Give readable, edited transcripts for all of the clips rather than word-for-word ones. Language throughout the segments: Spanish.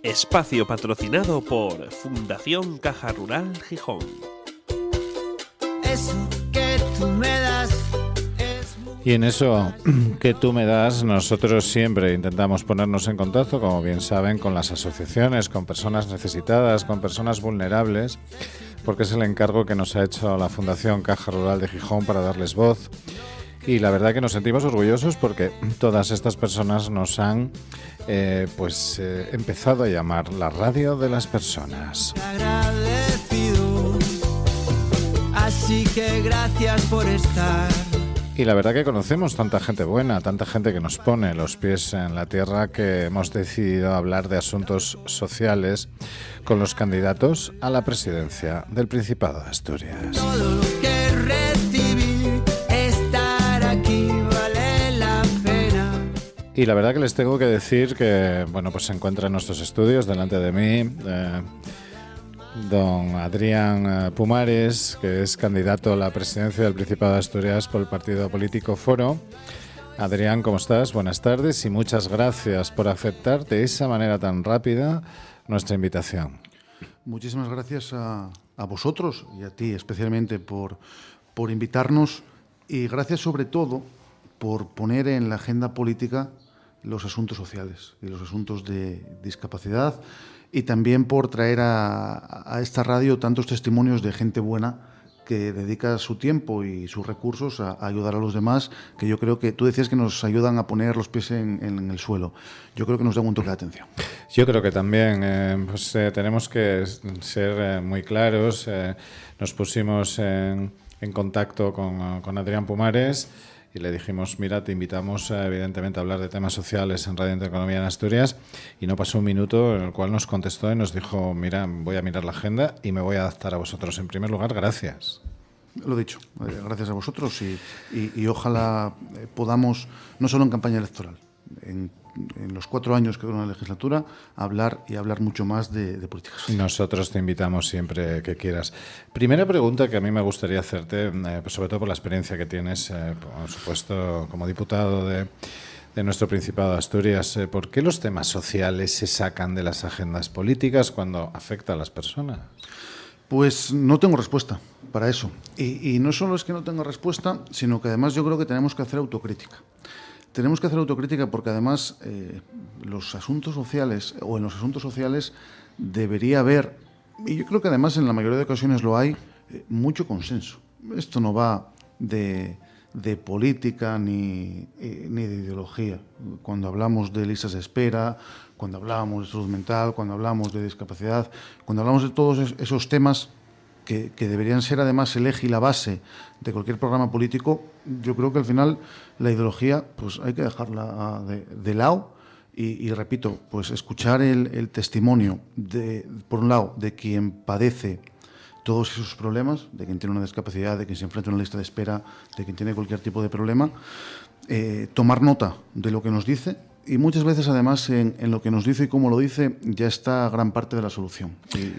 Espacio patrocinado por Fundación Caja Rural Gijón. Eso que tú me das es muy... Y en eso que tú me das, nosotros siempre intentamos ponernos en contacto, como bien saben, con las asociaciones, con personas necesitadas, con personas vulnerables, porque es el encargo que nos ha hecho la Fundación Caja Rural de Gijón para darles voz. Y la verdad que nos sentimos orgullosos porque todas estas personas nos han empezado a llamar la radio de las personas. Agradecido, así que gracias por estar. Y la verdad que conocemos tanta gente buena, tanta gente que nos pone los pies en la tierra, que hemos decidido hablar de asuntos sociales con los candidatos a la presidencia del Principado de Asturias. Todo lo que recibí, estar aquí vale la pena. Y la verdad que les tengo que decir que, bueno, pues se encuentra en nuestros estudios delante de mí don Adrián Pumares, que es candidato a la presidencia del Principado de Asturias por el partido político Foro. Adrián, ¿cómo estás? Buenas tardes y muchas gracias por aceptar de esa manera tan rápida nuestra invitación. Muchísimas gracias a vosotros y a ti especialmente por invitarnos, y gracias sobre todo por poner en la agenda política los asuntos sociales y los asuntos de discapacidad, y también por traer a esta radio tantos testimonios de gente buena que dedica su tiempo y sus recursos a ayudar a los demás, que yo creo que tú decías que nos ayudan a poner los pies en el suelo. Yo creo que nos dan un toque de atención. Yo creo que también tenemos que ser muy claros. Nos pusimos en contacto con Adrián Pumares y le dijimos, mira, te invitamos evidentemente a hablar de temas sociales en Radio Intereconomía en Asturias, y no pasó un minuto en el cual nos contestó y nos dijo, mira, voy a mirar la agenda y me voy a adaptar a vosotros. En primer lugar, gracias. Lo dicho, gracias a vosotros, y ojalá podamos, no solo en campaña electoral, en los 4 años que dura la legislatura, hablar mucho más de políticas sociales. Nosotros te invitamos siempre que quieras. Primera pregunta que a mí me gustaría hacerte, sobre todo por la experiencia que tienes, por supuesto, como diputado de nuestro Principado de Asturias. ¿Por qué los temas sociales se sacan de las agendas políticas cuando afecta a las personas? Pues no tengo respuesta para eso. Y no solo es que no tengo respuesta, sino que además yo creo que tenemos que hacer autocrítica. Tenemos que hacer autocrítica porque además los asuntos sociales, o en los asuntos sociales debería haber, y yo creo que además en la mayoría de ocasiones lo hay, mucho consenso. Esto no va de política ni de ideología. Cuando hablamos de listas de espera, cuando hablamos de salud mental, cuando hablamos de discapacidad, cuando hablamos de todos esos temas que deberían ser además el eje y la base de cualquier programa político, yo creo que al final la ideología pues hay que dejarla de lado y repito, pues escuchar el testimonio por un lado de quien padece todos esos problemas, de quien tiene una discapacidad, de quien se enfrenta a una lista de espera, de quien tiene cualquier tipo de problema, tomar nota de lo que nos dice. Y muchas veces, además, en lo que nos dice y cómo lo dice, ya está gran parte de la solución.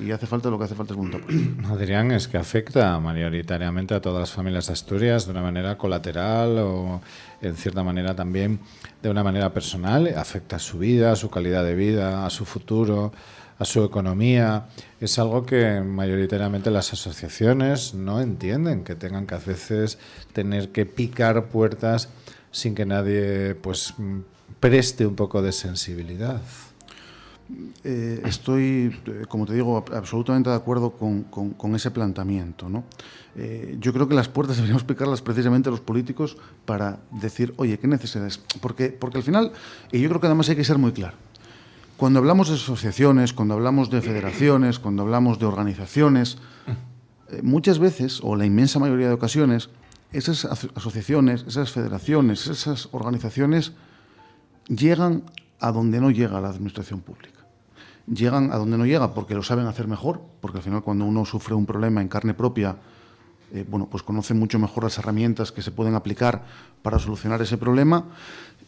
Y hace falta, lo que hace falta es voluntad política. Adrián, es que afecta mayoritariamente a todas las familias de Asturias de una manera colateral o, en cierta manera, también de una manera personal. Afecta a su vida, a su calidad de vida, a su futuro, a su economía. Es algo que mayoritariamente las asociaciones no entienden, que tengan que a veces tener que picar puertas sin que nadie preste un poco de sensibilidad. Estoy, como te digo, absolutamente de acuerdo con ese planteamiento, ¿no? Yo creo que las puertas deberíamos picarlas precisamente los políticos para decir, oye, ¿qué necesidades? Porque al final, y yo creo que además hay que ser muy claro, cuando hablamos de asociaciones, cuando hablamos de federaciones, cuando hablamos de organizaciones, muchas veces, o la inmensa mayoría de ocasiones, esas asociaciones, esas federaciones, esas organizaciones llegan a donde no llega la administración pública. Llegan a donde no llega porque lo saben hacer mejor, porque al final cuando uno sufre un problema en carne propia, pues conoce mucho mejor las herramientas que se pueden aplicar para solucionar ese problema.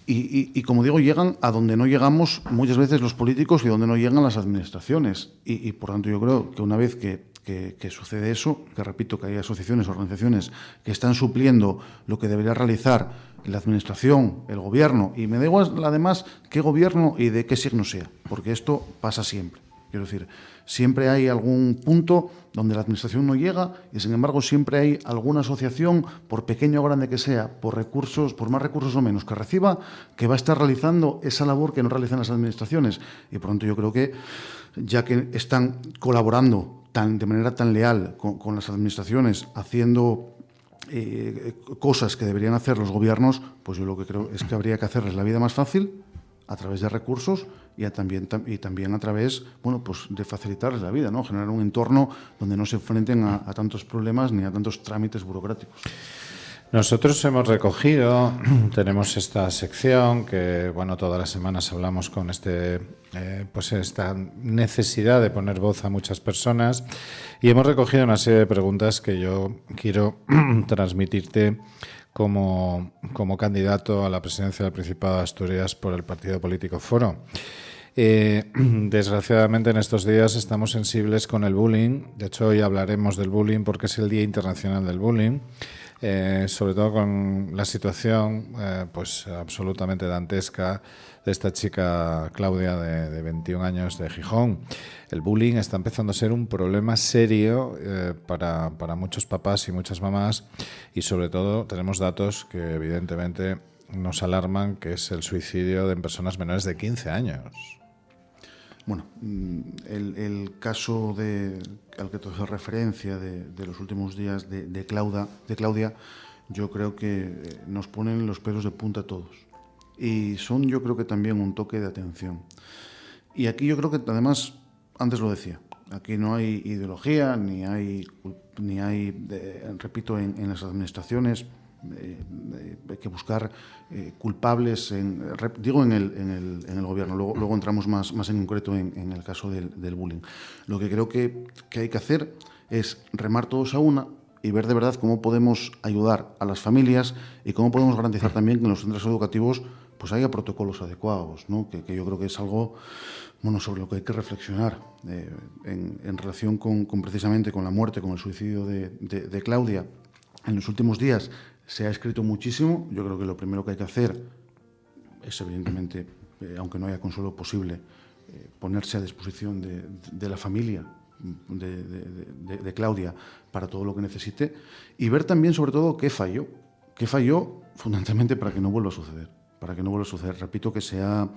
Y como digo, llegan a donde no llegamos muchas veces los políticos y donde no llegan las administraciones. Y por tanto yo creo que una vez que sucede eso, que repito que hay asociaciones, organizaciones que están supliendo lo que debería realizar la administración, el gobierno, y me da igual además qué gobierno y de qué signo sea, porque esto pasa siempre. Quiero decir, siempre hay algún punto donde la administración no llega y, sin embargo, siempre hay alguna asociación, por pequeño o grande que sea, por más recursos o menos que reciba, que va a estar realizando esa labor que no realizan las administraciones. Y por lo tanto yo creo que, ya que están colaborando de manera tan leal con las administraciones, haciendo cosas que deberían hacer los gobiernos, pues yo lo que creo es que habría que hacerles la vida más fácil a través de recursos y también a través, bueno, pues de facilitarles la vida, ¿no? Generar un entorno donde no se enfrenten a tantos problemas ni a tantos trámites burocráticos. Nosotros hemos recogido, tenemos esta sección que, bueno, todas las semanas hablamos con pues esta necesidad de poner voz a muchas personas, y hemos recogido una serie de preguntas que yo quiero transmitirte como candidato a la presidencia del Principado de Asturias por el partido político Foro. Desgraciadamente en estos días estamos sensibles con el bullying. De hecho, hoy hablaremos del bullying porque es el Día Internacional del Bullying. Sobre todo con la situación pues absolutamente dantesca de esta chica Claudia de 21 años de Gijón. El bullying está empezando a ser un problema serio para muchos papás y muchas mamás, y sobre todo tenemos datos que evidentemente nos alarman, que es el suicidio de personas menores de 15 años. Bueno, el caso al que te hace referencia de los últimos días de Claudia, yo creo que nos ponen los pelos de punta a todos. Y son, yo creo que también un toque de atención. Y aquí yo creo que, además, antes lo decía, aquí no hay ideología, ni hay repito, en las administraciones, hay que buscar culpables, en el gobierno. Luego entramos más en concreto en el caso del bullying. Lo que creo que hay que hacer es remar todos a una y ver de verdad cómo podemos ayudar a las familias y cómo podemos garantizar también que en los centros educativos pues haya protocolos adecuados, ¿no? Que yo creo que es algo, bueno, sobre lo que hay que reflexionar en relación con precisamente con la muerte, con el suicidio de Claudia. En los últimos días se ha escrito muchísimo. Yo creo que lo primero que hay que hacer es, evidentemente, aunque no haya consuelo posible, ponerse a disposición de la familia de Claudia para todo lo que necesite, y ver también, sobre todo, qué falló fundamentalmente para que no vuelva a suceder. Repito que se ha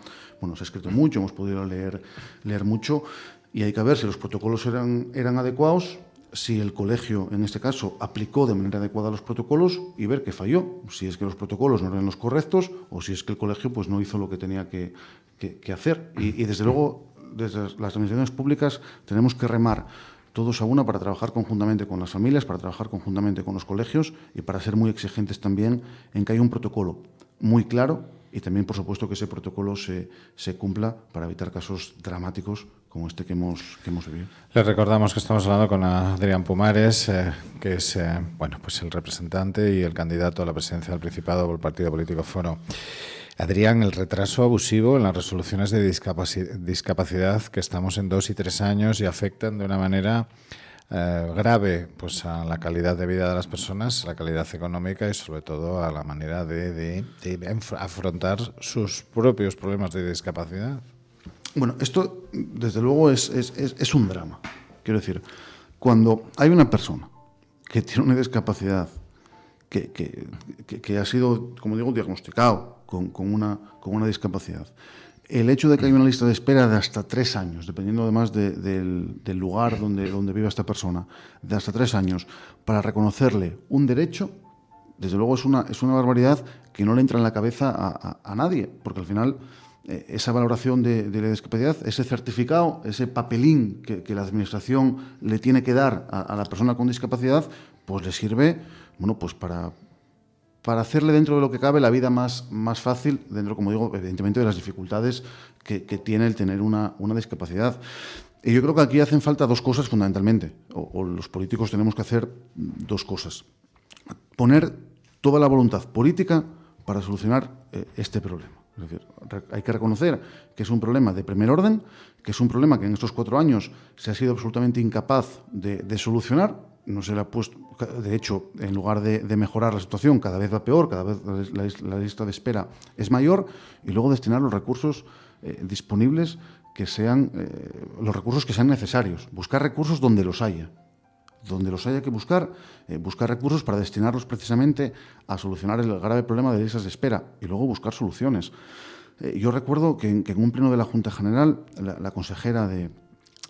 escrito mucho, hemos podido leer mucho, y hay que ver si los protocolos eran adecuados, si el colegio, en este caso, aplicó de manera adecuada los protocolos, y ver qué falló, si es que los protocolos no eran los correctos o si es que el colegio pues no hizo lo que tenía que hacer. Y desde luego, desde las administraciones públicas tenemos que remar todos a una para trabajar conjuntamente con las familias, para trabajar conjuntamente con los colegios y para ser muy exigentes también en que haya un protocolo muy claro, y también, por supuesto, que ese protocolo se cumpla para evitar casos dramáticos como este que hemos vivido. Les recordamos que estamos hablando con Adrián Pumares, que es pues el representante y el candidato a la presidencia del Principado por el partido político Foro. Adrián, el retraso abusivo en las resoluciones de discapacidad, que estamos en 2 y 3 años y afectan de una manera grave pues a la calidad de vida de las personas, a la calidad económica y sobre todo a la manera de afrontar sus propios problemas de discapacidad. Bueno, esto desde luego es un drama. Quiero decir, cuando hay una persona que tiene una discapacidad que ha sido, como digo, diagnosticado con una discapacidad, el hecho de que haya una lista de espera de hasta 3 años, dependiendo además del lugar donde viva esta persona, de hasta 3 años, para reconocerle un derecho, desde luego es una barbaridad que no le entra en la cabeza a nadie, porque al final esa valoración de la discapacidad, ese certificado, ese papelín que la administración le tiene que dar a la persona con discapacidad, pues le sirve, bueno, pues para hacerle, dentro de lo que cabe, la vida más fácil, dentro, como digo, evidentemente, de las dificultades que tiene el tener una discapacidad. Y yo creo que aquí hacen falta 2 cosas fundamentalmente, o los políticos tenemos que hacer 2 cosas. Poner toda la voluntad política para solucionar este problema. Es decir, hay que reconocer que es un problema de primer orden, que es un problema que en estos 4 años se ha sido absolutamente incapaz de solucionar, no se le ha puesto, de hecho, en lugar de mejorar la situación, cada vez va peor, cada vez la lista de espera es mayor, y luego destinar los recursos disponibles que sean los recursos que sean necesarios, buscar recursos donde los haya que buscar, buscar recursos para destinarlos precisamente a solucionar el grave problema de listas de espera y luego buscar soluciones. Yo recuerdo que en un pleno de la Junta General, la consejera de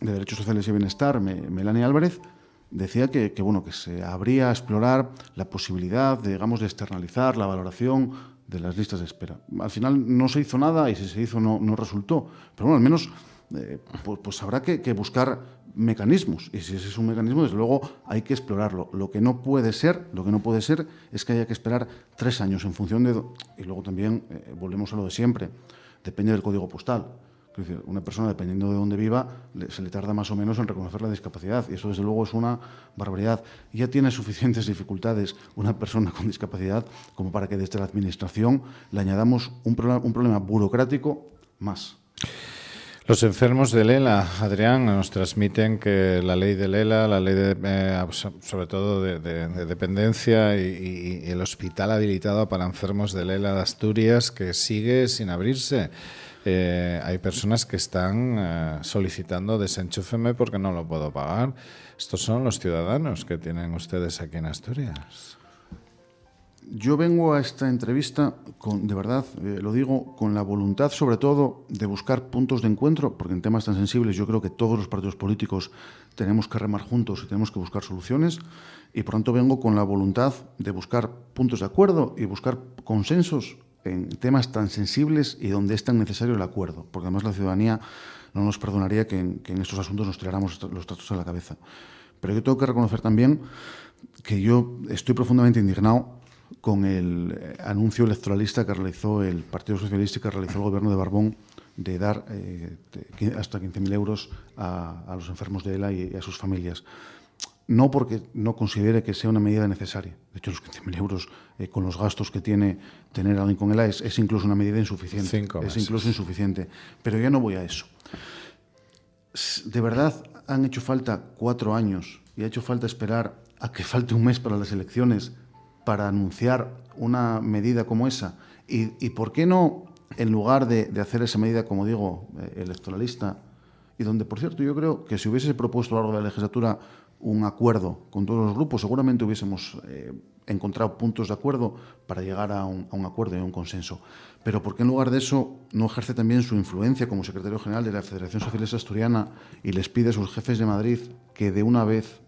Derechos Sociales y Bienestar, Melanie Álvarez, decía que se habría a explorar la posibilidad de externalizar la valoración de las listas de espera. Al final no se hizo nada y si se hizo no resultó. Pero bueno, al menos pues habrá que buscar mecanismos. Y si ese es un mecanismo, desde luego hay que explorarlo. Lo que no puede ser es que haya que esperar 3 años en función de... Y luego también, volvemos a lo de siempre, depende del código postal. Es decir, una persona, dependiendo de dónde viva, se le tarda más o menos en reconocer la discapacidad. Y eso, desde luego, es una barbaridad. Ya tiene suficientes dificultades una persona con discapacidad como para que desde la Administración le añadamos un problema burocrático más. Los enfermos del ELA, Adrián, nos transmiten que la ley del ELA, la ley sobre todo de dependencia y el hospital habilitado para enfermos del ELA de Asturias, que sigue sin abrirse. Hay personas que están solicitando desenchúfeme porque no lo puedo pagar. Estos son los ciudadanos que tienen ustedes aquí en Asturias. Yo vengo a esta entrevista, de verdad, lo digo, con la voluntad sobre todo de buscar puntos de encuentro, porque en temas tan sensibles yo creo que todos los partidos políticos tenemos que remar juntos y tenemos que buscar soluciones, y por tanto vengo con la voluntad de buscar puntos de acuerdo y buscar consensos en temas tan sensibles y donde es tan necesario el acuerdo, porque además la ciudadanía no nos perdonaría que en estos asuntos nos tiráramos los trastos a la cabeza. Pero yo tengo que reconocer también que yo estoy profundamente indignado con el anuncio electoralista que realizó el Partido Socialista y que realizó el Gobierno de Barbón de dar hasta 15.000 euros a los enfermos de ELA y a sus familias. No porque no considere que sea una medida necesaria. De hecho, los 15.000 euros con los gastos que tiene tener a alguien con ELA es incluso una medida insuficiente. 5 meses. Es incluso insuficiente. Pero ya no voy a eso. De verdad han hecho falta 4 años y ha hecho falta esperar a que falte un mes para las elecciones para anunciar una medida como esa. ¿Y por qué no, en lugar de hacer esa medida, como digo, electoralista, y donde, por cierto, yo creo que si hubiese propuesto a lo largo de la legislatura un acuerdo con todos los grupos, seguramente hubiésemos encontrado puntos de acuerdo para llegar a un acuerdo y a un consenso. Pero ¿por qué en lugar de eso no ejerce también su influencia como secretario general de la Federación Socialista Asturiana y les pide a sus jefes de Madrid que de una vez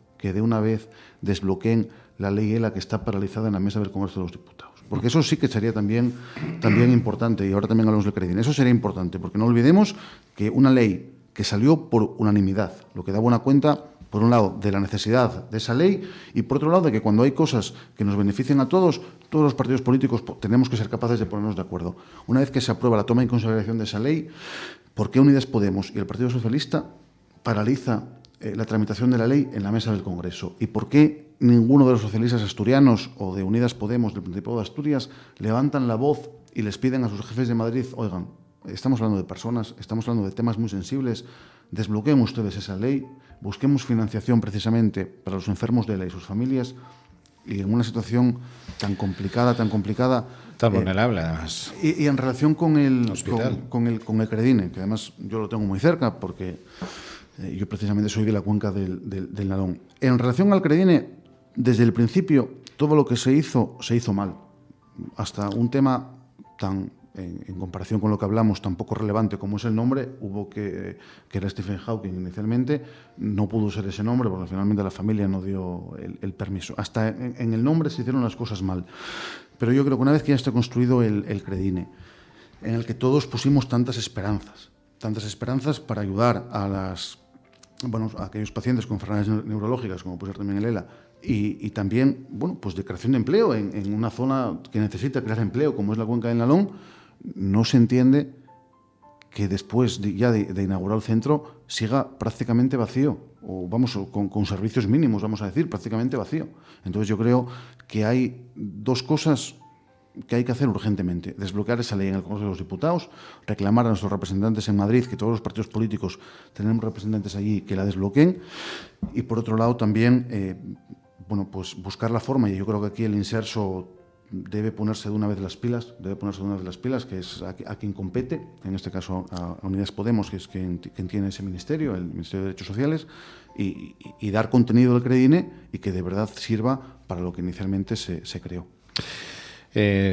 desbloqueen la ley ELA que está paralizada en la mesa del Congreso de los Diputados? Porque eso sí que sería también importante, y ahora también hablamos del Credine. Eso sería importante, porque no olvidemos que una ley que salió por unanimidad, lo que da buena cuenta, por un lado, de la necesidad de esa ley y, por otro lado, de que cuando hay cosas que nos benefician a todos los partidos políticos tenemos que ser capaces de ponernos de acuerdo. Una vez que se aprueba la toma en consideración de esa ley, ¿por qué Unidas Podemos y el Partido Socialista paraliza la tramitación de la ley en la mesa del Congreso? ¿Y por qué ninguno de los socialistas asturianos o de Unidas Podemos del Principado de Asturias levantan la voz y les piden a sus jefes de Madrid, oigan, estamos hablando de personas, estamos hablando de temas muy sensibles, desbloqueen ustedes esa ley, busquemos financiación precisamente para los enfermos de ELA y sus familias, y en una situación tan complicada, tan vulnerable además. Y en relación con el Credine, que además yo lo tengo muy cerca porque yo precisamente soy de la cuenca del Nalón. En relación al Credine, desde el principio todo lo que se hizo mal, hasta un tema tan, en comparación con lo que hablamos, tan poco relevante como es el nombre. Hubo que era Stephen Hawking inicialmente, no pudo ser ese nombre porque finalmente la familia no dio el permiso. Hasta en el nombre se hicieron las cosas mal. Pero yo creo que una vez que ya está construido el Credine, en el que todos pusimos tantas esperanzas para ayudar a aquellos pacientes con enfermedades neurológicas, como puede ser también el ELA, y también, pues de creación de empleo en una zona que necesita crear empleo, como es la cuenca del Nalón, no se entiende que después de inaugurar el centro siga prácticamente vacío, o con servicios mínimos, vamos a decir, prácticamente vacío. Entonces yo creo que hay dos cosas que hay que hacer urgentemente: desbloquear esa ley en el Congreso de los Diputados, reclamar a nuestros representantes en Madrid, que todos los partidos políticos tenemos representantes allí, que la desbloqueen, y por otro lado también pues buscar la forma, y yo creo que aquí el Inserso debe ponerse de una vez las pilas, que es a quien compete, en este caso a Unidas Podemos, que es quien tiene ese ministerio, el Ministerio de Derechos Sociales, y dar contenido al Credine y que de verdad sirva para lo que inicialmente se creó.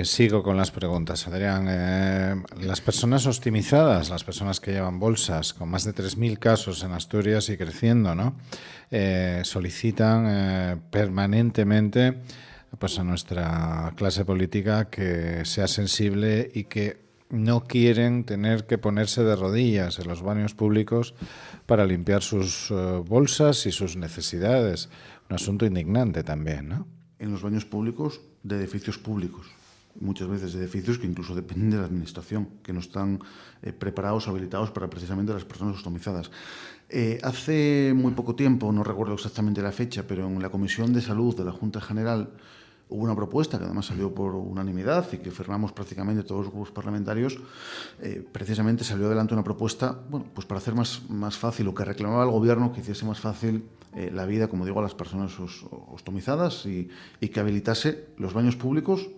Sigo con las preguntas, Adrián. Las personas optimizadas, las personas que llevan bolsas, con más de 3.000 casos en Asturias y creciendo, ¿no? Solicitan permanentemente pues a nuestra clase política que sea sensible y que no quieren tener que ponerse de rodillas en los baños públicos para limpiar sus bolsas y sus necesidades. Un asunto indignante también, ¿no? En los baños públicos de edificios públicos, muchas veces de edificios que incluso dependen de la administración, que no están preparados o habilitados para precisamente las personas ostomizadas. Hace muy poco tiempo, no recuerdo exactamente la fecha, pero en la Comisión de Salud de la Junta General hubo una propuesta que además salió por unanimidad y que firmamos prácticamente todos los grupos parlamentarios. Precisamente salió adelante una propuesta, pues para hacer más fácil, o que reclamaba el Gobierno que hiciese más fácil la vida, como digo, a las personas ostomizadas, y que habilitase los baños públicos,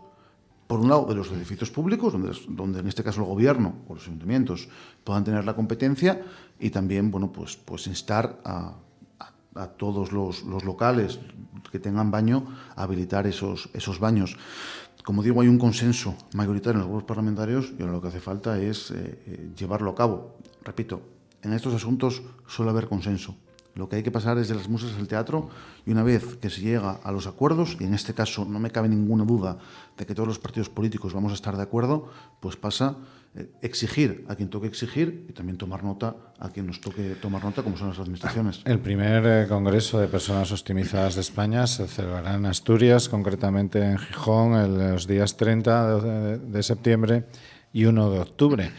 por un lado, de los edificios públicos, donde en este caso el Gobierno o los ayuntamientos puedan tener la competencia, y también pues instar a todos los locales que tengan baño a habilitar esos baños. Como digo, hay un consenso mayoritario en los grupos parlamentarios, y ahora lo que hace falta es llevarlo a cabo. Repito, en estos asuntos suele haber consenso. Lo que hay que pasar es de las musas al teatro, y una vez que se llega a los acuerdos, y en este caso no me cabe ninguna duda de que todos los partidos políticos vamos a estar de acuerdo, pues pasa exigir a quien toque exigir, y también tomar nota a quien nos toque tomar nota, como son las administraciones. El primer Congreso de Personas Optimizadas de España se celebrará en Asturias, concretamente en Gijón, los días 30 de septiembre y 1 de octubre.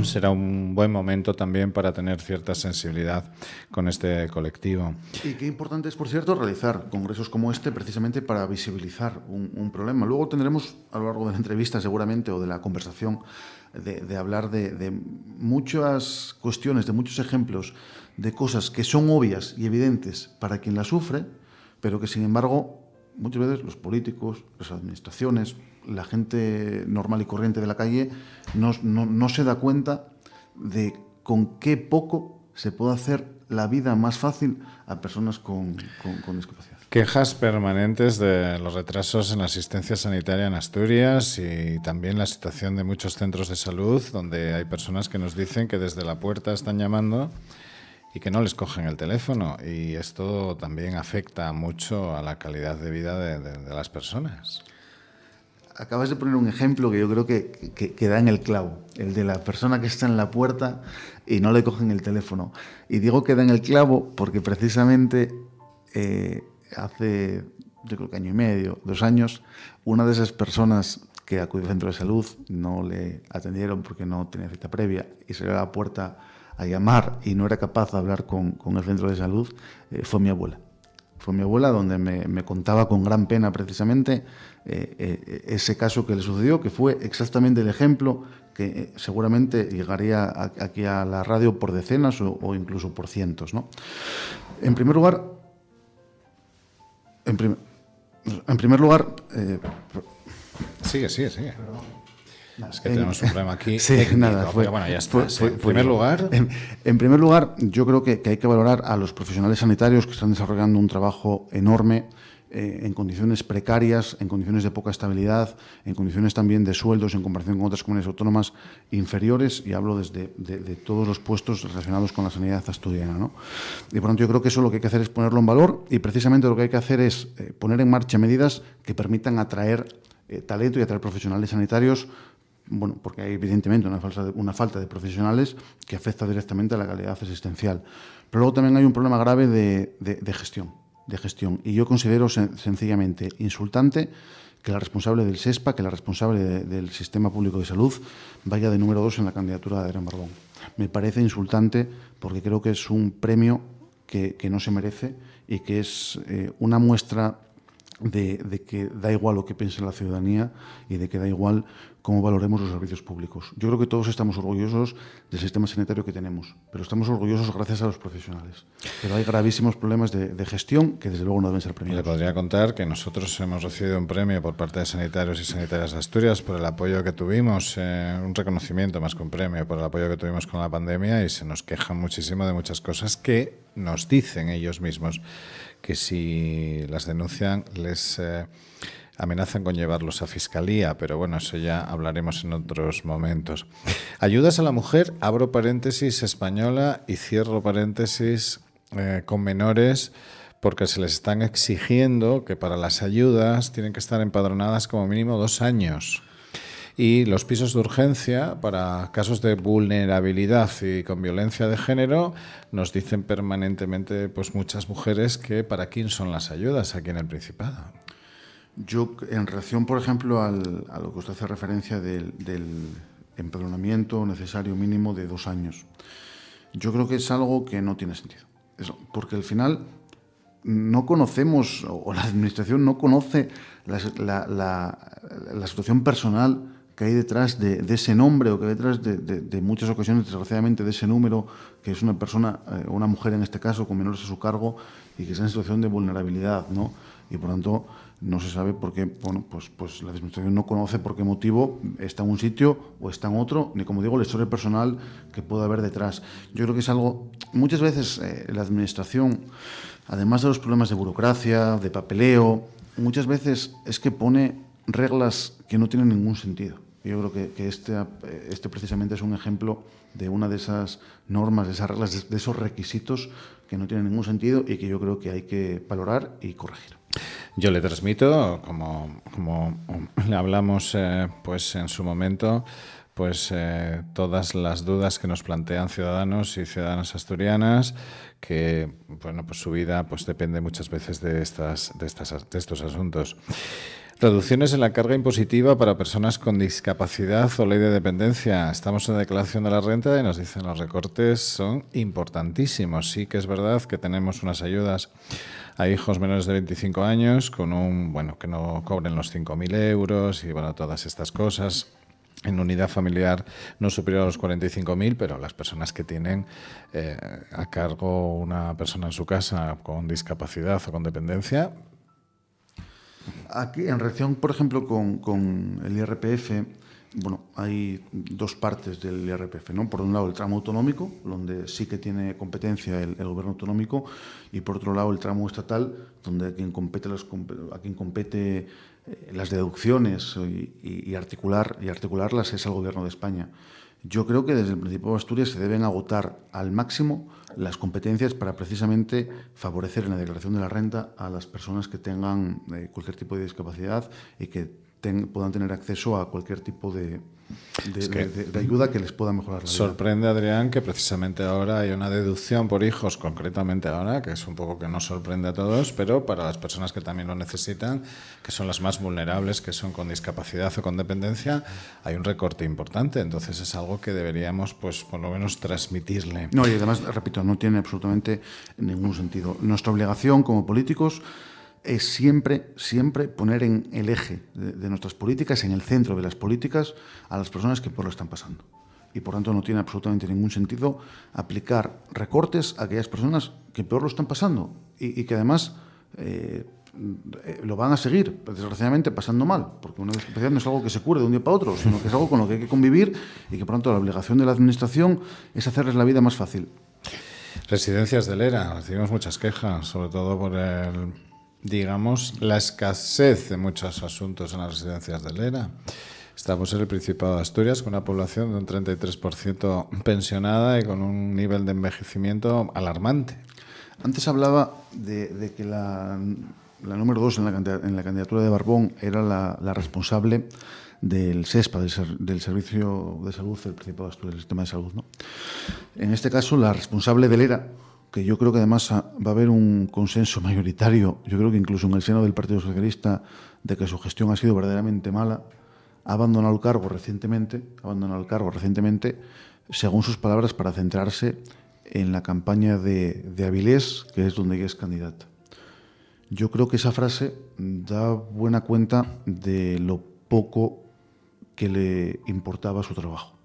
Será un buen momento también para tener cierta sensibilidad con este colectivo. Y qué importante es, por cierto, realizar congresos como este precisamente para visibilizar un problema. Luego tendremos a lo largo de la entrevista seguramente, o de la conversación, de hablar de muchas cuestiones, de muchos ejemplos de cosas que son obvias y evidentes para quien las sufre, pero que sin embargo muchas veces los políticos, las administraciones, la gente normal y corriente de la calle no se da cuenta de con qué poco se puede hacer la vida más fácil a personas con discapacidad. Quejas permanentes de los retrasos en la asistencia sanitaria en Asturias, y también la situación de muchos centros de salud donde hay personas que nos dicen que desde la puerta están llamando y que no les cogen el teléfono, y esto también afecta mucho a la calidad de vida de las personas. Acabas de poner un ejemplo que yo creo que da en el clavo, el de la persona que está en la puerta y no le cogen el teléfono. Y digo que da en el clavo porque precisamente hace, yo creo que año y medio, 2 años, una de esas personas que acudió al centro de salud no le atendieron porque no tenía cita previa, y salió a la puerta a llamar y no era capaz de hablar con el centro de salud, fue mi abuela. Fue mi abuela, donde me contaba con gran pena precisamente ese caso que le sucedió, que fue exactamente el ejemplo que seguramente llegaría aquí a la radio por decenas o incluso por cientos, ¿no? En primer lugar, Sigue. Es que tenemos un problema aquí. Sí, nada. Bueno, ya está. En primer lugar, yo creo que hay que valorar a los profesionales sanitarios que están desarrollando un trabajo enorme en condiciones precarias, en condiciones de poca estabilidad, en condiciones también de sueldos en comparación con otras comunidades autónomas inferiores, y hablo de todos los puestos relacionados con la sanidad asturiana, ¿no? Y por lo tanto yo creo que eso lo que hay que hacer es ponerlo en valor, y precisamente lo que hay que hacer es poner en marcha medidas que permitan atraer talento y atraer profesionales sanitarios. Bueno, porque hay evidentemente una falta de profesionales que afecta directamente a la calidad asistencial. Pero luego también hay un problema grave de gestión. Y yo considero sencillamente insultante que la responsable del SESPA, que la responsable del Sistema Público de Salud, vaya de número 2 en la candidatura de Adrián Barbón. Me parece insultante porque creo que es un premio que no se merece, y que es una muestra de que da igual lo que piense la ciudadanía y de que da igual cómo valoremos los servicios públicos. Yo creo que todos estamos orgullosos del sistema sanitario que tenemos, pero estamos orgullosos gracias a los profesionales. Pero hay gravísimos problemas de gestión que desde luego no deben ser premiados. Le podría contar que nosotros hemos recibido un premio por parte de sanitarios y sanitarias de Asturias por el apoyo que tuvimos, un reconocimiento más que un premio, por el apoyo que tuvimos con la pandemia, y se nos quejan muchísimo de muchas cosas que nos dicen ellos mismos que si las denuncian les amenazan con llevarlos a fiscalía, pero bueno, eso ya hablaremos en otros momentos. Ayudas a la mujer, abro paréntesis, española, y cierro paréntesis, con menores, porque se les están exigiendo que para las ayudas tienen que estar empadronadas como mínimo 2 años. Y los pisos de urgencia para casos de vulnerabilidad y con violencia de género, nos dicen permanentemente pues muchas mujeres que para quién son las ayudas aquí en el Principado. Yo, en relación, por ejemplo, a lo que usted hace referencia del empadronamiento necesario mínimo de 2 años, yo creo que es algo que no tiene sentido. Porque al final no conocemos, o la Administración no conoce la situación personal que hay detrás de ese nombre, o que hay detrás de muchas ocasiones, desgraciadamente, de ese número, que es una persona, una mujer en este caso, con menores a su cargo y que está en situación de vulnerabilidad, ¿no? Y por tanto no se sabe por qué, bueno, pues la Administración no conoce por qué motivo está en un sitio o está en otro, ni, como digo, la historia personal que puede haber detrás. Yo creo que es algo, muchas veces la Administración, además de los problemas de burocracia, de papeleo, muchas veces es que pone reglas que no tienen ningún sentido. Yo creo que este precisamente es un ejemplo de una de esas normas, de esas reglas, de esos requisitos que no tienen ningún sentido y que yo creo que hay que valorar y corregir. Yo le transmito, como le hablamos pues en su momento, pues todas las dudas que nos plantean ciudadanos y ciudadanas asturianas, que bueno, pues su vida pues depende muchas veces de estos asuntos. Reducciones en la carga impositiva para personas con discapacidad o ley de dependencia. Estamos en la declaración de la renta y nos dicen los recortes son importantísimos. Sí que es verdad que tenemos unas ayudas a hijos menores de 25 años con que no cobren los 5.000 euros y bueno, todas estas cosas. En unidad familiar no superior a los 45.000, pero las personas que tienen a cargo una persona en su casa con discapacidad o con dependencia. Aquí, en relación, por ejemplo, con el IRPF, bueno, hay 2 partes del IRPF, ¿no? Por un lado, el tramo autonómico, donde sí que tiene competencia el gobierno autonómico, y por otro lado, el tramo estatal, donde a quien compete las deducciones y articularlas es al gobierno de España. Yo creo que desde el Principado de Asturias se deben agotar al máximo las competencias para precisamente favorecer en la declaración de la renta a las personas que tengan cualquier tipo de discapacidad y que puedan tener acceso a cualquier tipo de ayuda que les pueda mejorar la vida. Sorprende, Adrián, que precisamente ahora hay una deducción por hijos, concretamente ahora, que es un poco que nos sorprende a todos, pero para las personas que también lo necesitan, que son las más vulnerables, que son con discapacidad o con dependencia, hay un recorte importante. Entonces es algo que deberíamos, pues, por lo menos transmitirle. No, y además, repito, no tiene absolutamente ningún sentido. Nuestra obligación como políticos es siempre poner en el eje de nuestras políticas, en el centro de las políticas, a las personas que peor lo están pasando. Y por tanto no tiene absolutamente ningún sentido aplicar recortes a aquellas personas que peor lo están pasando y que además lo van a seguir, desgraciadamente, pasando mal, porque una discapacidad no es algo que se cure de un día para otro, sino que es algo con lo que hay que convivir y que por tanto la obligación de la Administración es hacerles la vida más fácil. Residencias del ERA, recibimos muchas quejas, sobre todo por la escasez de muchos asuntos en las residencias del ERA. Estamos en el Principado de Asturias con una población de un 33% pensionada y con un nivel de envejecimiento alarmante. Antes hablaba de que la número 2 en la candidatura de Barbón era la responsable del SESPA, del Servicio de Salud del Principado de Asturias, del Sistema de Salud, ¿no? En este caso, la responsable del ERA, que yo creo que además va a haber un consenso mayoritario, yo creo que incluso en el seno del Partido Socialista, de que su gestión ha sido verdaderamente mala, ha abandonado el cargo recientemente, según sus palabras, para centrarse en la campaña de Avilés, que es donde ella es candidata. Yo creo que esa frase da buena cuenta de lo poco que le importaba su trabajo.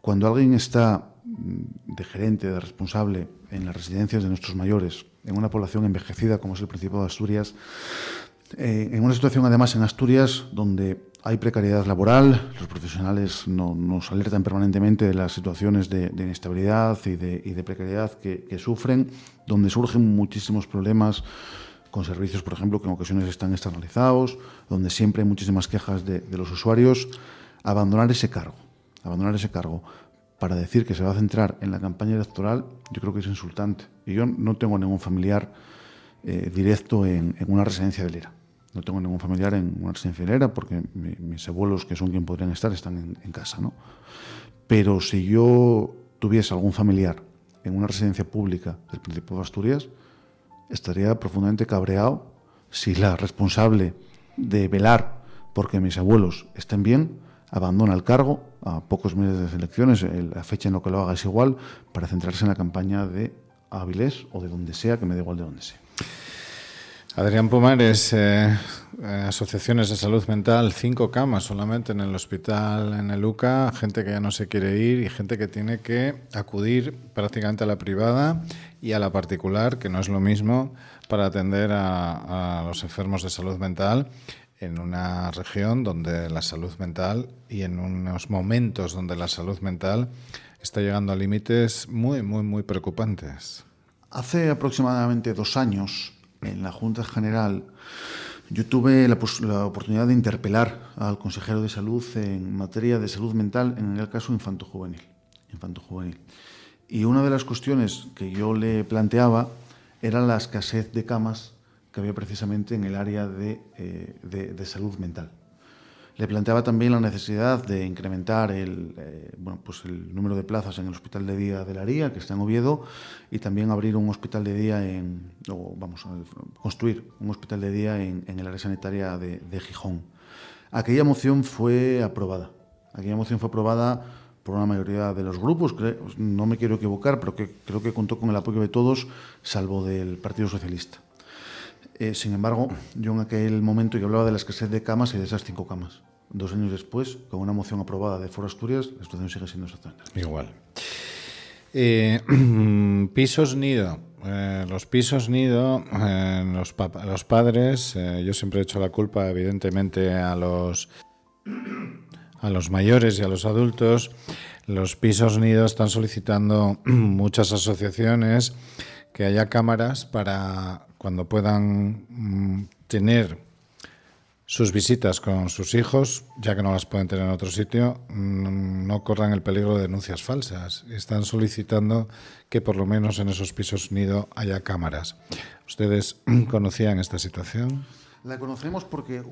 Cuando alguien está de gerente, de responsable en las residencias de nuestros mayores, en una población envejecida como es el Principado de Asturias, en una situación además en Asturias donde hay precariedad laboral, los profesionales nos alertan permanentemente de las situaciones de inestabilidad y de precariedad que sufren, donde surgen muchísimos problemas con servicios, por ejemplo, que en ocasiones están externalizados, donde siempre hay muchísimas quejas de los usuarios. Abandonar ese cargo para decir que se va a centrar en la campaña electoral, yo creo que es insultante. Y yo no tengo ningún familiar directo en una residencia de Lera. No tengo ningún familiar en una residencia de Lera porque mis abuelos, que son quien podrían estar, están en casa, ¿no? Pero si yo tuviese algún familiar en una residencia pública del Principado de Asturias, estaría profundamente cabreado si la responsable de velar porque mis abuelos estén bien abandona el cargo a pocos meses de las elecciones, la fecha en la que lo haga es igual, para centrarse en la campaña de Avilés o de donde sea, que me da igual de donde sea. Adrián Pumares, asociaciones de salud mental, 5 camas solamente en el hospital, en el UCA, gente que ya no se quiere ir y gente que tiene que acudir prácticamente a la privada y a la particular, que no es lo mismo, para atender a los enfermos de salud mental en una región donde la salud mental y en unos momentos donde la salud mental está llegando a límites muy, muy, muy preocupantes. Hace aproximadamente 2 años, en la Junta General, yo tuve la oportunidad de interpelar al consejero de Salud en materia de salud mental, en el caso infantojuvenil. Y una de las cuestiones que yo le planteaba era la escasez de camas que había precisamente en el área de salud mental. Le planteaba también la necesidad de incrementar el número de plazas en el Hospital de Día de Laría, que está en Oviedo, y también abrir un hospital de día construir un hospital de día en el área sanitaria de Gijón. Aquella moción fue aprobada. Por una mayoría de los grupos, no me quiero equivocar, pero creo que contó con el apoyo de todos, salvo del Partido Socialista. Sin embargo, yo en aquel momento yo hablaba de la escasez de camas y de esas 5 camas. 2 años después, con una moción aprobada de Foro Asturias, la situación sigue siendo exactamente igual. Pisos nido. Los pisos nido, los padres, yo siempre he hecho la culpa, evidentemente, a los mayores y a los adultos. Los pisos nido están solicitando muchas asociaciones que haya cámaras para cuando puedan tener sus visitas con sus hijos, ya que no las pueden tener en otro sitio, no corran el peligro de denuncias falsas. Están solicitando que por lo menos en esos pisos nido haya cámaras. ¿Ustedes conocían esta situación? La conocemos porque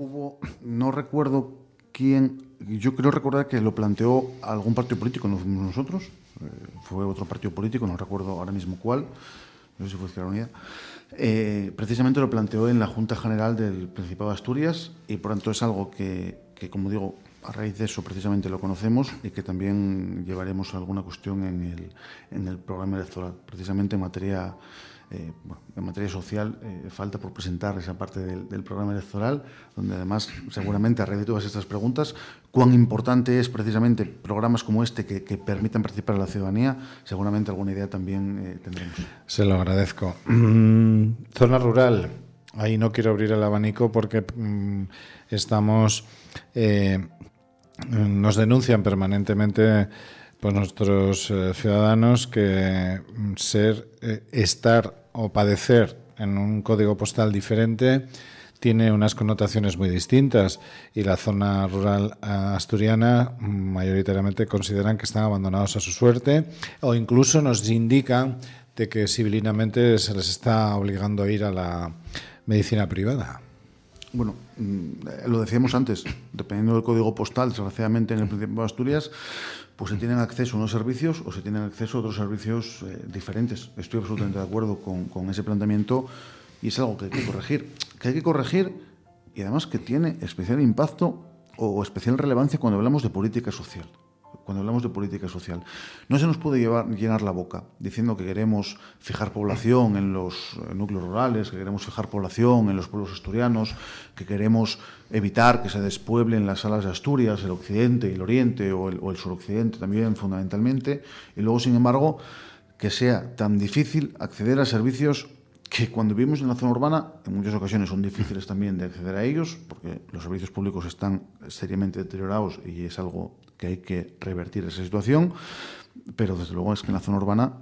no recuerdo quién, yo creo recordar que lo planteó algún partido político, no fuimos nosotros, fue otro partido político, no recuerdo ahora mismo cuál, no sé si fue Izquierda Unida. Precisamente lo planteó en la Junta General del Principado de Asturias y por tanto es algo que, como digo, a raíz de eso precisamente lo conocemos y que también llevaremos alguna cuestión en el programa electoral. Precisamente en materia social falta por presentar esa parte del programa electoral, donde además seguramente a raíz de todas estas preguntas, cuán importante es precisamente programas como este que permitan participar a la ciudadanía, seguramente alguna idea también tendremos. Se lo agradezco. Zona rural, ahí no quiero abrir el abanico porque nos denuncian permanentemente pues nuestros ciudadanos que estar o padecer en un código postal diferente tiene unas connotaciones muy distintas y la zona rural asturiana mayoritariamente consideran que están abandonados a su suerte o incluso nos indican de que civilinamente se les está obligando a ir a la medicina privada. Bueno, lo decíamos antes, dependiendo del código postal, desgraciadamente en el Principado de Asturias, pues se tienen acceso a unos servicios o se tienen acceso a otros servicios diferentes. Estoy absolutamente de acuerdo con ese planteamiento y es algo que hay que corregir y además que tiene especial impacto o especial relevancia cuando hablamos de política social. Cuando hablamos de política social, no se nos puede llenar la boca diciendo que queremos fijar población en los núcleos rurales, que queremos fijar población en los pueblos asturianos, que queremos evitar que se despueblen las salas de Asturias, el occidente y el oriente, o el suroccidente también, fundamentalmente, y luego, sin embargo, que sea tan difícil acceder a servicios que cuando vivimos en la zona urbana, en muchas ocasiones son difíciles también de acceder a ellos, porque los servicios públicos están seriamente deteriorados y es algo que hay que revertir esa situación, pero desde luego es que en la zona urbana,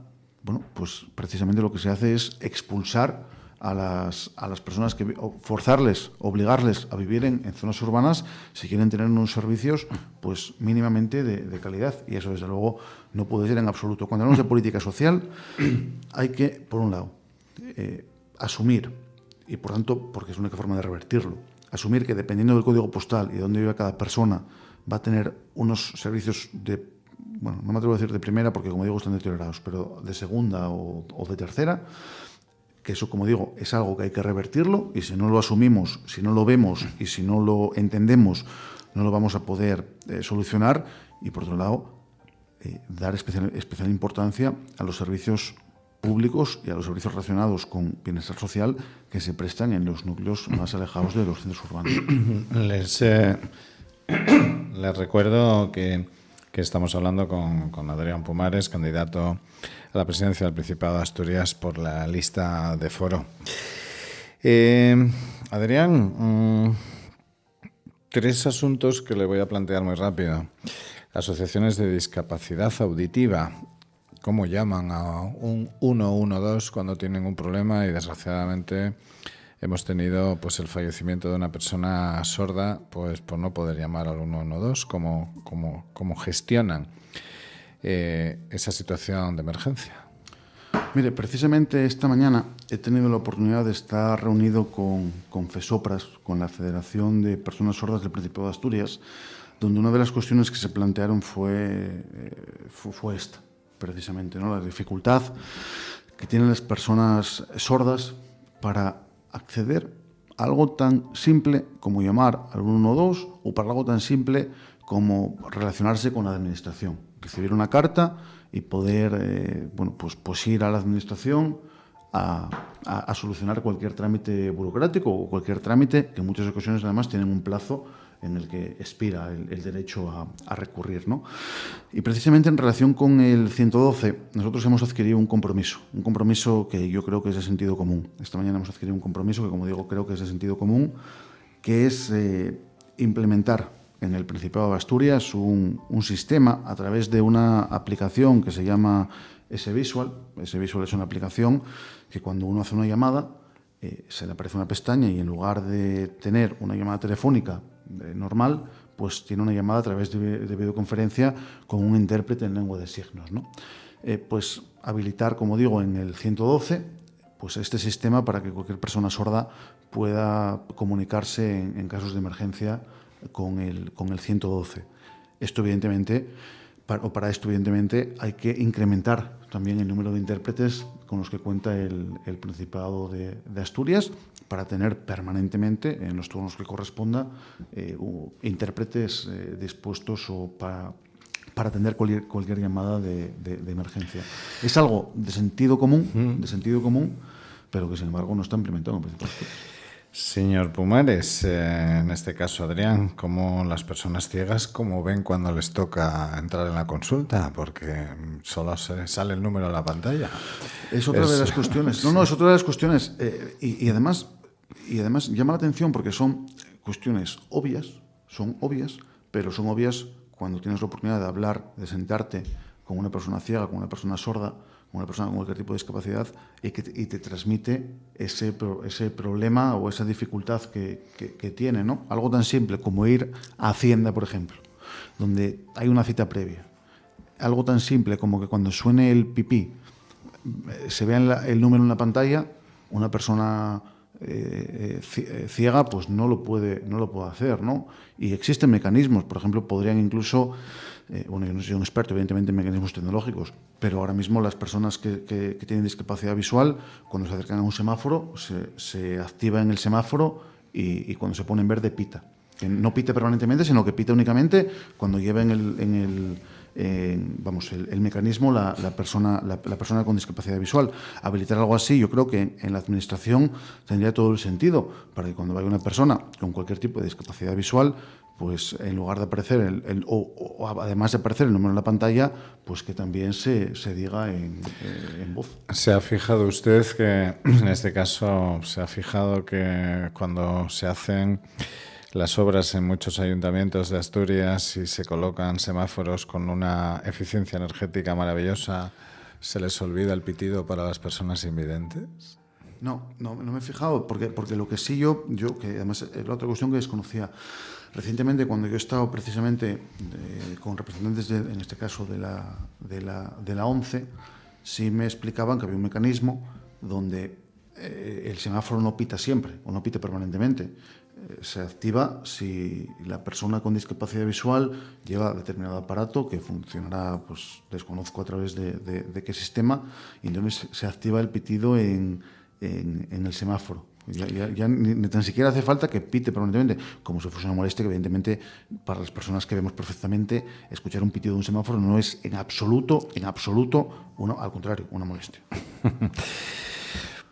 bueno, pues precisamente lo que se hace es expulsar a las personas, forzarles, obligarles a vivir en zonas urbanas si quieren tener unos servicios pues mínimamente de calidad, y eso desde luego no puede ser en absoluto. Cuando hablamos de política social hay que, por un lado, asumir, y por tanto, porque es la única forma de revertirlo, asumir que dependiendo del código postal y de dónde vive cada persona, va a tener unos servicios bueno, no me atrevo a decir de primera porque, como digo, están deteriorados, pero de segunda o de tercera, que eso, como digo, es algo que hay que revertirlo, y si no lo asumimos, si no lo vemos y si no lo entendemos, no lo vamos a poder solucionar. Y por otro lado, dar especial importancia a los servicios públicos y a los servicios relacionados con bienestar social que se prestan en los núcleos más alejados de los centros urbanos. Les recuerdo que estamos hablando con Adrián Pumares, candidato a la presidencia del Principado de Asturias por la lista de Foro. Adrián, 3 asuntos que le voy a plantear muy rápido. Asociaciones de discapacidad auditiva, ¿cómo llaman a un 112 cuando tienen un problema? Y desgraciadamente hemos tenido pues el fallecimiento de una persona sorda pues por no poder llamar al 112. ¿Cómo gestionan esa situación de emergencia? Mire, precisamente esta mañana he tenido la oportunidad de estar reunido con FESOPRAS, con la Federación de Personas Sordas del Principado de Asturias, donde una de las cuestiones que se plantearon fue esta, precisamente, ¿no? La dificultad que tienen las personas sordas para acceder a algo tan simple como llamar al 112, o para algo tan simple como relacionarse con la administración, recibir una carta y poder pues ir a la administración a solucionar cualquier trámite burocrático o cualquier trámite que en muchas ocasiones además tienen un plazo en el que expira el derecho a recurrir, ¿no? Y precisamente en relación con el 112, nosotros hemos adquirido un compromiso que yo creo que es de sentido común. Esta mañana hemos adquirido un compromiso que, como digo, creo que es de sentido común, que es implementar en el Principado de Asturias un sistema a través de una aplicación que se llama S-Visual. S-Visual es una aplicación que cuando uno hace una llamada se le aparece una pestaña y en lugar de tener una llamada telefónica normal, pues tiene una llamada a través de videoconferencia con un intérprete en lengua de signos, ¿no? Pues habilitar, como digo, en el 112 pues este sistema para que cualquier persona sorda pueda comunicarse en casos de emergencia con el 112. Esto evidentemente, para esto evidentemente hay que incrementar también el número de intérpretes con los que cuenta el Principado de Asturias, para tener permanentemente, en los turnos que corresponda, intérpretes dispuestos para atender cualquier llamada de emergencia. Es algo de sentido común, pero que sin embargo no está implementado en el Principado de Asturias. Señor Pumares, en este caso Adrián, ¿cómo las personas ciegas cómo ven cuando les toca entrar en la consulta? Porque solo se sale el número en la pantalla. Es otra de las cuestiones. No, es otra de las cuestiones. Y además llama la atención porque son cuestiones obvias, pero son obvias cuando tienes la oportunidad de hablar, de sentarte con una persona ciega, con una persona sorda, con una persona con cualquier tipo de discapacidad y te transmite ese problema o esa dificultad que tiene, ¿no? Algo tan simple como ir a Hacienda, por ejemplo, donde hay una cita previa. Algo tan simple como que cuando suene el pipí se vea el número en la pantalla, una persona ciega pues no lo puede hacer, ¿no? Y existen mecanismos, por ejemplo, podrían incluso yo no soy un experto evidentemente en mecanismos tecnológicos, pero ahora mismo las personas que tienen discapacidad visual, cuando se acercan a un semáforo, se activa en el semáforo y cuando se pone en verde pita. Que no pite permanentemente, sino que pita únicamente cuando lleva en el mecanismo la persona con discapacidad visual. Habilitar algo así, yo creo que en la administración tendría todo el sentido, para que cuando vaya una persona con cualquier tipo de discapacidad visual, pues en lugar de aparecer o además de aparecer el número en la pantalla, pues que también se diga en voz. ¿Se ha fijado usted que, en este caso, se ha fijado que cuando se hacen las obras en muchos ayuntamientos de Asturias y se colocan semáforos con una eficiencia energética maravillosa, se les olvida el pitido para las personas invidentes? No me he fijado, porque lo que sí yo que además es la otra cuestión que desconocía. Recientemente, cuando yo he estado precisamente con representantes, en este caso de la ONCE, sí me explicaban que había un mecanismo donde el semáforo no pita siempre o no pita permanentemente. Se activa si la persona con discapacidad visual lleva determinado aparato que funcionará, pues desconozco a través de qué sistema, y entonces se activa el pitido en el semáforo. Ya ni tan siquiera hace falta que pite permanentemente, como si fuese una molestia, que evidentemente para las personas que vemos perfectamente, escuchar un pitido de un semáforo no es en absoluto, al contrario, una molestia.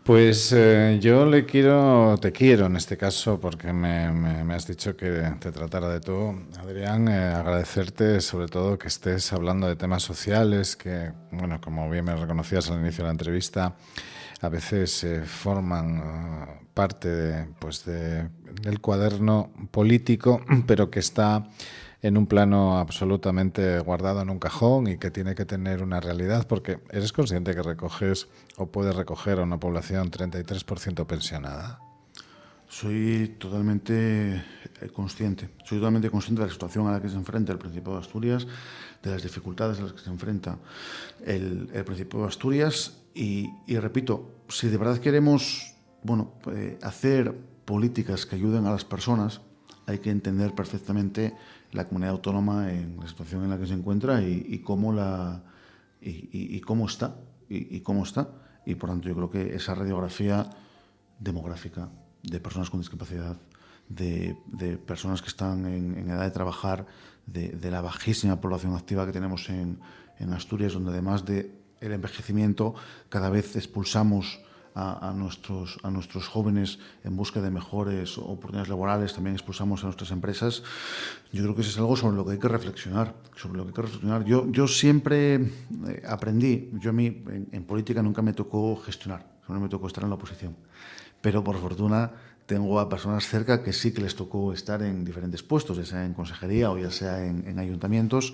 Pues yo te quiero en este caso, porque me has dicho que te tratara de tú, Adrián, agradecerte sobre todo que estés hablando de temas sociales que, bueno, como bien me reconocías al inicio de la entrevista, a veces forman parte del cuaderno político, pero que está en un plano absolutamente guardado en un cajón y que tiene que tener una realidad, porque eres consciente que recoges o puedes recoger a una población 33% pensionada. Soy totalmente consciente de la situación a la que se enfrenta el Principado de Asturias, de las dificultades a las que se enfrenta el Principado de Asturias y repito, si de verdad queremos hacer políticas que ayuden a las personas, hay que entender perfectamente la comunidad autónoma en la situación en la que se encuentra y cómo está. Y por tanto yo creo que esa radiografía demográfica de personas con discapacidad, de personas que están en edad de trabajar, de la bajísima población activa que tenemos en Asturias, donde además del envejecimiento cada vez expulsamos a nuestros jóvenes en busca de mejores oportunidades laborales, también expulsamos a nuestras empresas. Yo creo que eso es algo sobre lo que hay que reflexionar. Yo siempre aprendí, a mí en política nunca me tocó gestionar, solo me tocó estar en la oposición. Pero por fortuna tengo a personas cerca que sí que les tocó estar en diferentes puestos, ya sea en consejería o ya sea en ayuntamientos,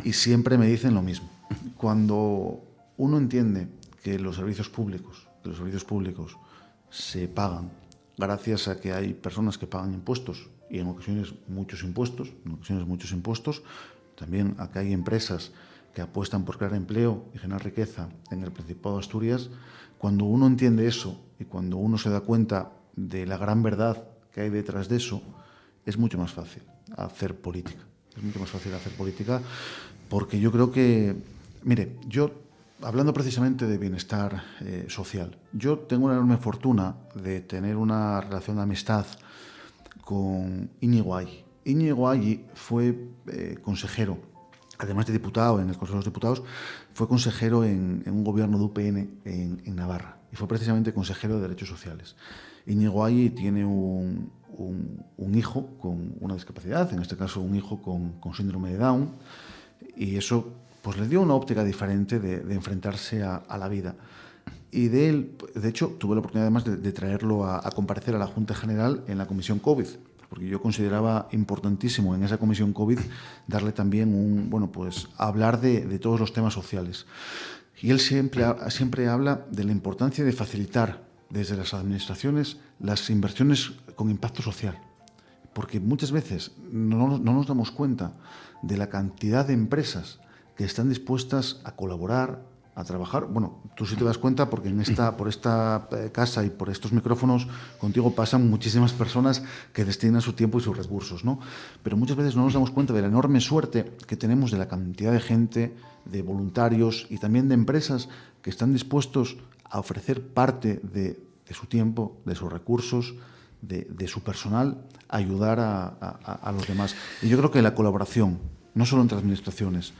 y siempre me dicen lo mismo. Cuando uno entiende que los servicios públicos se pagan gracias a que hay personas que pagan impuestos, y en ocasiones muchos impuestos, también a que hay empresas que apuestan por crear empleo y generar riqueza en el Principado de Asturias. Cuando uno entiende eso y cuando uno se da cuenta de la gran verdad que hay detrás de eso, es mucho más fácil hacer política. Porque yo creo que, mire, hablando precisamente de bienestar social, yo tengo una enorme fortuna de tener una relación de amistad con Íñigo Agui. Íñigo Agui fue consejero, además de diputado en el Consejo de los Diputados, fue consejero en un gobierno de UPN en Navarra y fue precisamente consejero de Derechos Sociales. Íñigo Agui tiene un hijo con una discapacidad, en este caso un hijo con síndrome de Down, y eso pues le dio una óptica diferente de enfrentarse a la vida. Y de él, de hecho, tuve la oportunidad además de traerlo a comparecer a la Junta General en la Comisión COVID, porque yo consideraba importantísimo en esa Comisión COVID darle también hablar de todos los temas sociales. Y él siempre habla de la importancia de facilitar desde las administraciones las inversiones con impacto social, porque muchas veces no nos damos cuenta de la cantidad de empresas que están dispuestas a colaborar, a trabajar. Bueno, tú sí te das cuenta porque por esta casa y por estos micrófonos contigo pasan muchísimas personas que destinan su tiempo y sus recursos, ¿no? Pero muchas veces no nos damos cuenta de la enorme suerte que tenemos de la cantidad de gente, de voluntarios y también de empresas que están dispuestos a ofrecer parte de su tiempo, de sus recursos, de su personal, a ayudar a los demás. Y yo creo que la colaboración, no solo entre administraciones,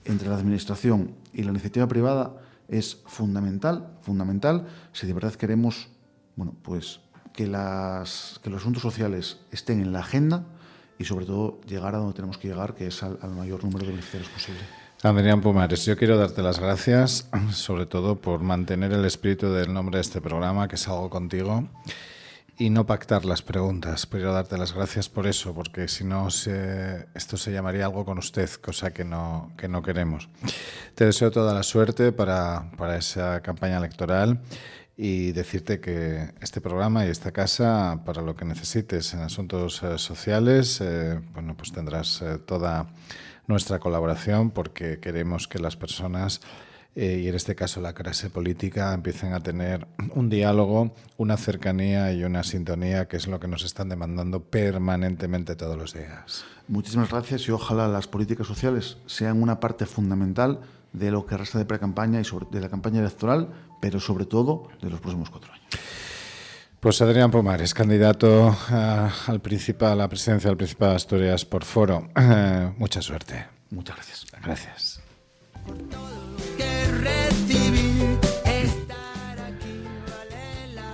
entre la administración y la iniciativa privada es fundamental si de verdad queremos, bueno, pues que los asuntos sociales estén en la agenda y sobre todo llegar a donde tenemos que llegar, que es al mayor número de beneficiarios posible. Adrián Pumares, yo quiero darte las gracias, sobre todo por mantener el espíritu del nombre de este programa, que es Algo Contigo, y no pactar las preguntas. Quiero darte las gracias por eso, porque si no, esto se llamaría Algo con usted, cosa que no queremos. Te deseo toda la suerte para esa campaña electoral y decirte que este programa y esta casa, para lo que necesites en asuntos sociales, bueno, pues tendrás toda nuestra colaboración, porque queremos que las personas, y en este caso la clase política, empiecen a tener un diálogo, una cercanía y una sintonía, que es lo que nos están demandando permanentemente todos los días. Muchísimas gracias y ojalá las políticas sociales sean una parte fundamental de lo que resta de pre-campaña y de la campaña electoral, pero sobre todo de los próximos 4 años. Pues Adrián Pumares, candidato a la presidencia del Principado de Asturias por Foro. Mucha suerte. Muchas gracias. Gracias.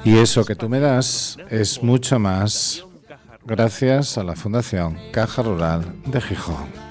Y eso que tú me das es mucho más gracias a la Fundación Caja Rural de Gijón.